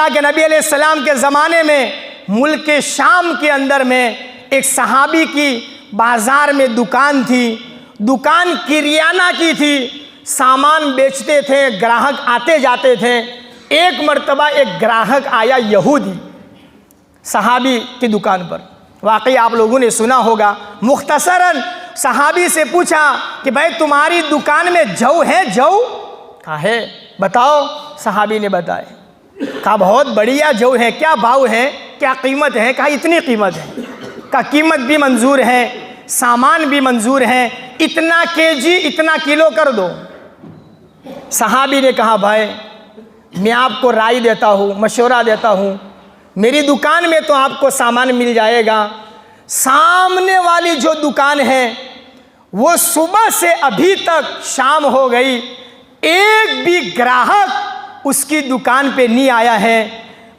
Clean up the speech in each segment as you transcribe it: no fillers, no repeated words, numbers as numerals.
अल्लाह के नबी अलैहिस्सलाम के ज़माने में मुल्क के शाम के अंदर में एक सहाबी की बाज़ार में दुकान थी। दुकान किरियाना की थी, सामान बेचते थे, ग्राहक आते जाते थे। एक मर्तबा एक ग्राहक आया यहूदी सहाबी की दुकान पर। वाकई आप लोगों ने सुना होगा। मुख्तसरन सहाबी से पूछा कि भाई तुम्हारी दुकान में जौ है? जौ? कहा है, बताओ। सहाबी ने बताए। कहा बहुत बढ़िया जौ है, क्या भाव है, क्या कीमत है? कहा इतनी कीमत है। कहा कीमत भी मंजूर है, सामान भी मंजूर है, इतना केजी इतना किलो कर दो। सहाबी ने कहा भाई मैं आपको राय देता हूँ, मशवरा देता हूँ, मेरी दुकान में तो आपको सामान मिल जाएगा, सामने वाली जो दुकान है वो सुबह से अभी तक शाम हो गई, एक भी ग्राहक उसकी दुकान पे नहीं आया है।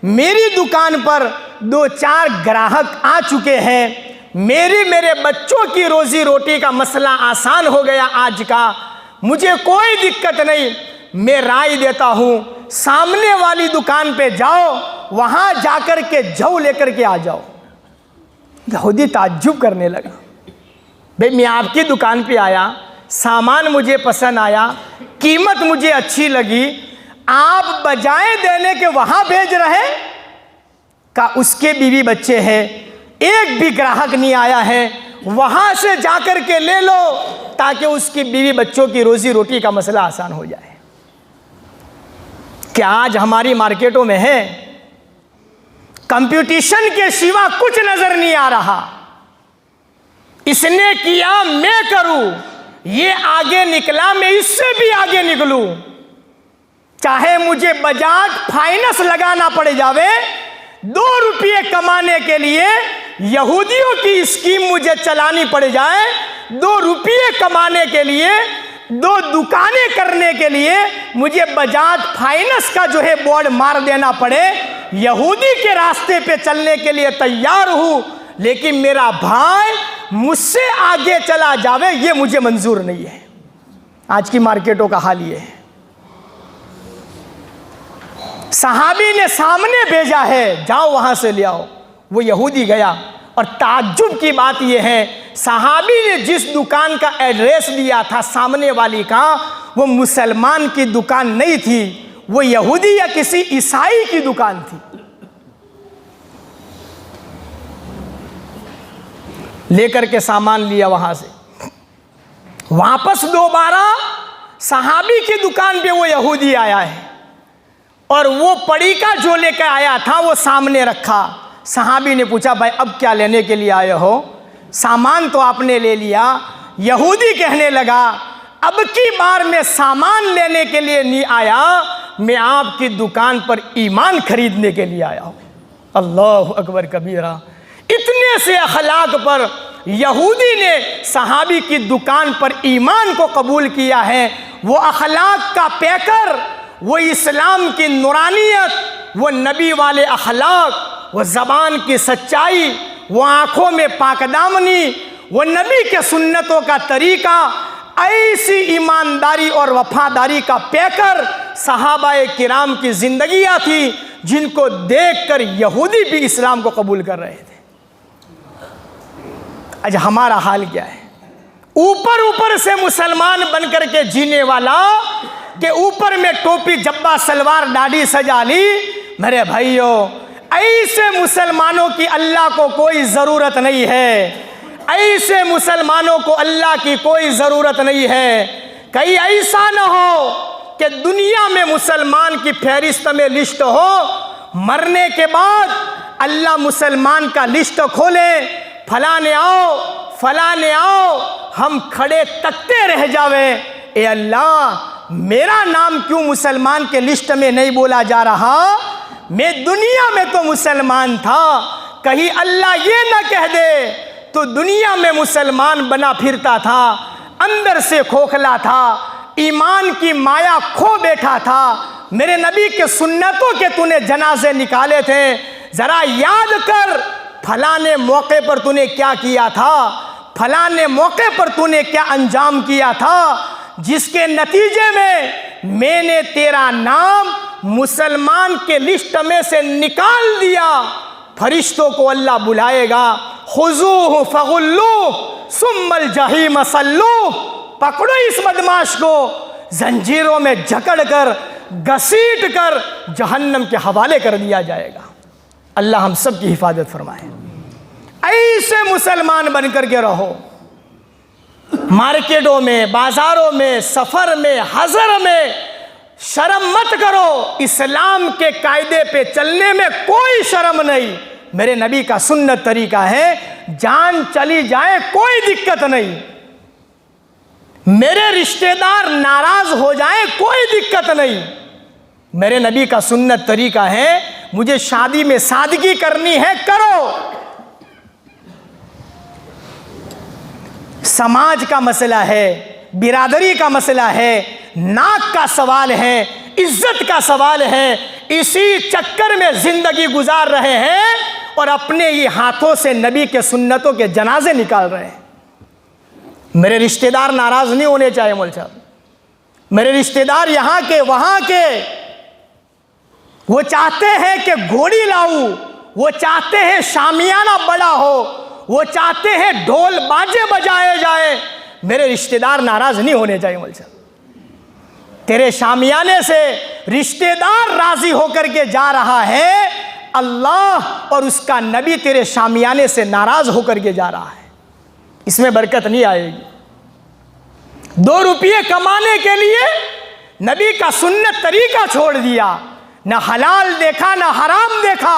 मेरी दुकान पर 2-4 ग्राहक आ चुके हैं। मेरे बच्चों की रोजी रोटी का मसला आसान हो गया आज का, मुझे कोई दिक्कत नहीं। मैं राय देता हूँ सामने वाली दुकान पे जाओ, वहाँ जाकर के जौ लेकर के आ जाओ। यहूदी ताज्जुब करने लगा, भाई मैं आपकी दुकान पे आया, सामान मुझे पसंद आया, कीमत मुझे अच्छी लगी, आप बजाय देने के वहाँ भेज रहे? का उसके बीवी बच्चे हैं, एक भी ग्राहक नहीं आया है, वहाँ से जाकर के ले लो ताकि उसकी बीवी बच्चों की रोजी रोटी का मसला आसान हो जाए। क्या आज हमारी मार्केटों में है? कंपटीशन के सिवा कुछ नजर नहीं आ रहा। इसने किया मैं करूं, ये आगे निकला मैं इससे भी आगे निकलूं, चाहे मुझे बजाज फाइनेंस लगाना पड़ जावे, 2 रुपये कमाने के लिए यहूदियों की स्कीम मुझे चलानी पड़ जाए, 2 रुपये कमाने के लिए, 2 दुकानें करने के लिए मुझे बजाज फाइनेंस का जो है बोर्ड मार देना पड़े, यहूदी के रास्ते पे चलने के लिए तैयार हूं, लेकिन मेरा भाई मुझसे आगे चला जावे ये मुझे मंजूर नहीं है। आज की मार्केटों का हाल ये है। सहाबी ने सामने भेजा है, जाओ वहां से ले आओ। वो यहूदी गया और ताज्जुब की बात यह है, सहाबी ने जिस दुकान का एड्रेस दिया था सामने वाली का, वो मुसलमान की दुकान नहीं थी, वो यहूदी या किसी ईसाई की दुकान थी। लेकर के सामान लिया, वहां से वापस दोबारा सहाबी की दुकान पे वो यहूदी आया है और वो पड़ी का जो लेकर आया था वो सामने रखा। सहाबी ने पूछा भाई अब क्या लेने के लिए आए हो? सामान तो आपने ले लिया। यहूदी कहने लगा अब की बार मैं सामान लेने के लिए नहीं आया, मैं आपकी दुकान पर ईमान खरीदने के लिए आया हूं। अल्लाह अकबर कबीरा। इतने से अखलाक पर यहूदी ने सहाबी की दुकान पर ईमान को कबूल किया है। वो अखलाक का पैकर, वो इस्लाम की नूरानियत, वो नबी वाले अखलाक, वो ज़बान की सच्चाई, वो आँखों में पाकदामनी, वो नबी के सुन्नतों का तरीका, ऐसी ईमानदारी और वफादारी का पैकर सहाबाए किराम की ज़िंदगियाँ थी जिनको देखकर यहूदी भी इस्लाम को कबूल कर रहे थे। आज हमारा हाल क्या है? ऊपर ऊपर से मुसलमान बनकर के जीने वाला के ऊपर में टोपी जब्बा सलवार दाढ़ी सजा ली। मेरे भाइयों, ऐसे मुसलमानों की अल्लाह को कोई ज़रूरत नहीं है। ऐसे मुसलमानों को अल्लाह की कोई ज़रूरत नहीं है। कहीं ऐसा न हो कि दुनिया में मुसलमान की फहरिस्त में लिस्ट हो, मरने के बाद अल्लाह मुसलमान का लिस्ट खोले, फलाने आओ फलाने आओ, हम खड़े तकते रह जावे, ए अल्लाह मेरा नाम क्यों मुसलमान के लिस्ट में नहीं बोला जा रहा? मैं दुनिया में तो मुसलमान था, कहीं अल्लाह ये ना कह दे तो दुनिया में मुसलमान बना फिरता था, अंदर से खोखला था, ईमान की माया खो बैठा था, मेरे नबी के सुन्नतों के तूने जनाजे निकाले थे, ज़रा याद कर फलाने मौके पर तूने क्या किया था, फलाने मौके पर तूने क्या अंजाम किया था, जिसके नतीजे में मैंने तेरा नाम मुसलमान के लिस्ट में से निकाल दिया, फरिश्तों को अल्लाह बुलाएगा, खुजूहु फगुल्लूह सुम्मल जहीम सल्लूह, पकड़ो इस बदमाश को, जंजीरों में जकड़ कर घसीट कर जहन्नम के हवाले कर दिया जाएगा। अल्लाह हम सब की हिफाजत फरमाए। ऐसे मुसलमान बनकर के रहो, मार्केटों में, बाजारों में, सफर में, हजर में शर्म मत करो। इस्लाम के कायदे पे चलने में कोई शर्म नहीं। मेरे नबी का सुन्नत तरीका है, जान चली जाए कोई दिक्कत नहीं, मेरे रिश्तेदार नाराज हो जाए कोई दिक्कत नहीं। मेरे नबी का सुन्नत तरीका है, मुझे शादी में सादगी करनी है करो। समाज का मसला है, बिरादरी का मसला है, नाक का सवाल है, इज्जत का सवाल है, इसी चक्कर में जिंदगी गुजार रहे हैं और अपने ये हाथों से नबी के सुन्नतों के जनाजे निकाल रहे हैं। मेरे रिश्तेदार नाराज नहीं होने चाहिए मौलवी साहब, मेरे रिश्तेदार यहाँ के वहाँ के, वो चाहते हैं कि घोड़ी लाऊं, वो चाहते हैं शामियाना बड़ा हो, वो चाहते हैं ढोल बाजे बजाए जाए। मेरे रिश्तेदार नाराज नहीं होने चाहिए मौलवी साहब। तेरे शामियाने से रिश्तेदार राजी होकर के जा रहा है, अल्लाह और उसका नबी तेरे शामियाने से नाराज होकर के जा रहा है, इसमें बरकत नहीं आएगी। 2 रुपये कमाने के लिए नबी का सुन्नत तरीका छोड़ दिया, न हलाल देखा न हराम देखा,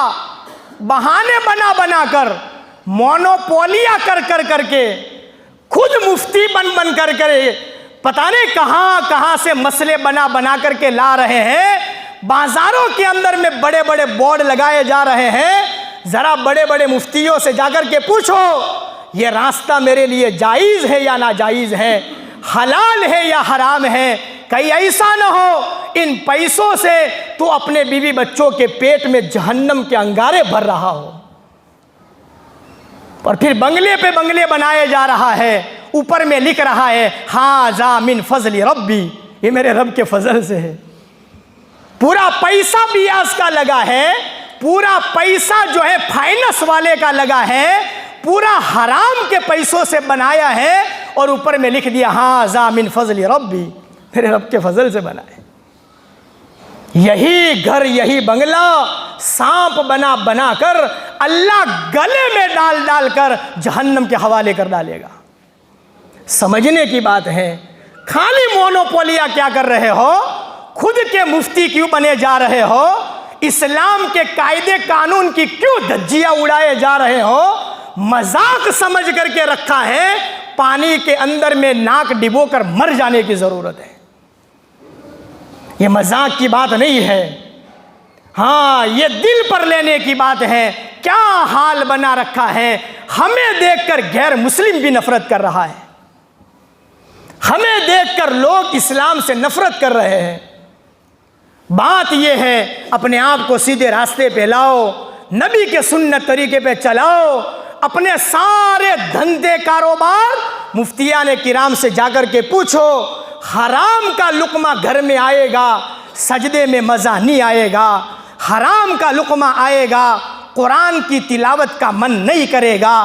बहाने बना बना कर, मोनोपोलिया कर कर करके, खुद मुफ्ती बन कर पता नहीं कहाँ कहाँ से मसले बना बना करके ला रहे हैं। बाजारों के अंदर में बड़े बड़े बोर्ड लगाए जा रहे हैं। ज़रा बड़े बड़े मुफ्तियों से जाकर के पूछो, ये रास्ता मेरे लिए जायज़ है या नाजायज़ है, हलाल है या हराम है। कहीं ऐसा ना हो इन पैसों से तो अपने बीवी बच्चों के पेट में जहन्नम के अंगारे भर रहा हो और फिर बंगले पे बंगले बनाए जा रहा है, ऊपर में लिख रहा है हाज़ा मिन फजली रब्बी, ये मेरे रब के फजल से है। पूरा पैसा बियाज का लगा है, पूरा पैसा जो है फाइनेंस वाले का लगा है, पूरा हराम के पैसों से बनाया है और ऊपर में लिख दिया हाज़ा मिन फजली रब्बी, मेरे रब के फजल से बना है। यही घर, यही बंगला सांप बना बना कर अल्लाह गले में डाल डाल कर जहन्नम के हवाले कर डालेगा। समझने की बात है, खाली मोनोपोलिया क्या कर रहे हो, खुद के मुफ्ती क्यों बने जा रहे हो, इस्लाम के कायदे कानून की क्यों धज्जियां उड़ाए जा रहे हो, मजाक समझ करके रखा है, पानी के अंदर में नाक डिबो कर मर जाने की जरूरत है। ये मजाक की बात नहीं है, हाँ ये दिल पर लेने की बात है। क्या हाल बना रखा है, हमें देखकर गैर मुस्लिम भी नफरत कर रहा है, हमें देखकर लोग इस्लाम से नफरत कर रहे हैं। बात यह है, अपने आप को सीधे रास्ते पे लाओ, नबी के सुन्नत तरीके पे चलाओ, अपने सारे धंधे कारोबार मुफ्तियाने किराम से जाकर के पूछो, हराम का लुकमा घर में आएगा, सजदे में मज़ा नहीं आएगा, हराम का लुकमा आएगा, कुरान की तिलावत का मन नहीं करेगा,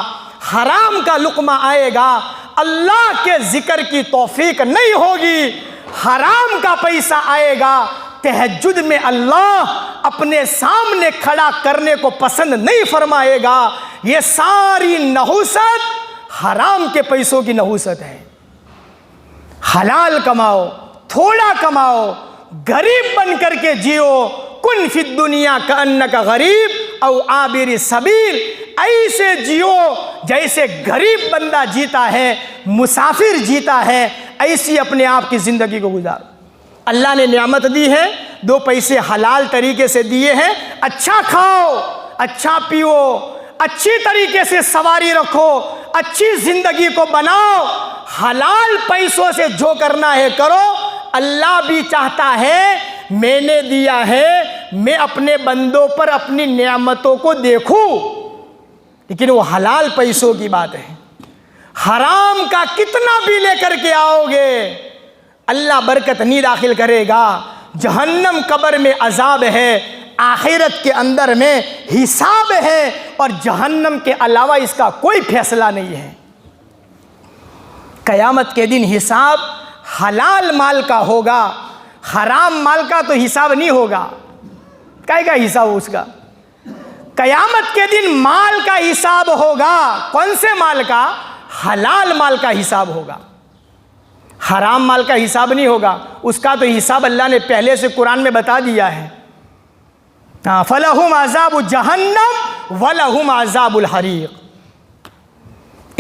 हराम का लुकमा आएगा, अल्लाह के ज़िक्र की तौफीक नहीं होगी, हराम का पैसा आएगा, तहज्जुद में अल्लाह अपने सामने खड़ा करने को पसंद नहीं फरमाएगा। ये सारी नहुसत हराम के पैसों की नहुसत है। हलाल कमाओ, थोड़ा कमाओ, गरीब बन करके जियो, कुन फिद दुनिया का अन्न का गरीब और आबिर सबील, ऐसे जियो जैसे गरीब बंदा जीता है, मुसाफिर जीता है, ऐसी अपने आप की ज़िंदगी को गुजारो। अल्लाह ने नियामत दी है, 2 पैसे हलाल तरीके से दिए हैं, अच्छा खाओ, अच्छा पियो, अच्छी तरीके से सवारी रखो, अच्छी ज़िंदगी को बनाओ, हलाल पैसों से जो करना है करो। अल्लाह भी चाहता है, मैंने दिया है, मैं अपने बंदों पर अपनी नियामतों को देखूं, लेकिन वो हलाल पैसों की बात है। हराम का कितना भी लेकर के आओगे, अल्लाह बरकत नहीं दाखिल करेगा। जहन्नम कब्र में अजाब है, आखिरत के अंदर में हिसाब है, और जहन्नम के अलावा इसका कोई फैसला नहीं है। क़यामत के दिन हिसाब हलाल माल का होगा, हराम माल का तो हिसाब नहीं होगा। काय का हिसाब उसका? क़यामत के दिन माल का हिसाब होगा। कौन से माल का? हलाल माल का हिसाब होगा, हराम माल का हिसाब नहीं होगा। उसका तो हिसाब अल्लाह ने पहले से कुरान में बता दिया है। हाँ, फलहुम अज़ाबु जहन्नम वलहुम अज़ाबुल हरीक़।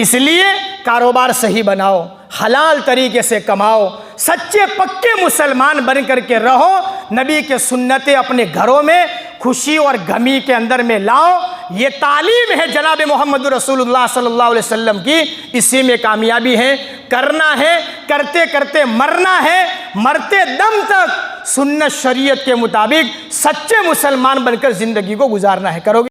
इसलिए कारोबार सही बनाओ, हलाल तरीके से कमाओ, सच्चे पक्के मुसलमान बन करके रहो, नबी के सुन्नतें अपने घरों में खुशी और गमी के अंदर में लाओ। ये तालीम है जनाब मोहम्मद रसूलुल्लाह सल्लल्लाहु अलैहि वसल्लम की। इसी में कामयाबी है। करना है, करते करते मरना है, मरते दम तक सुन्नत शरीयत के मुताबिक सच्चे मुसलमान बनकर ज़िंदगी को गुजारना है। करोगे?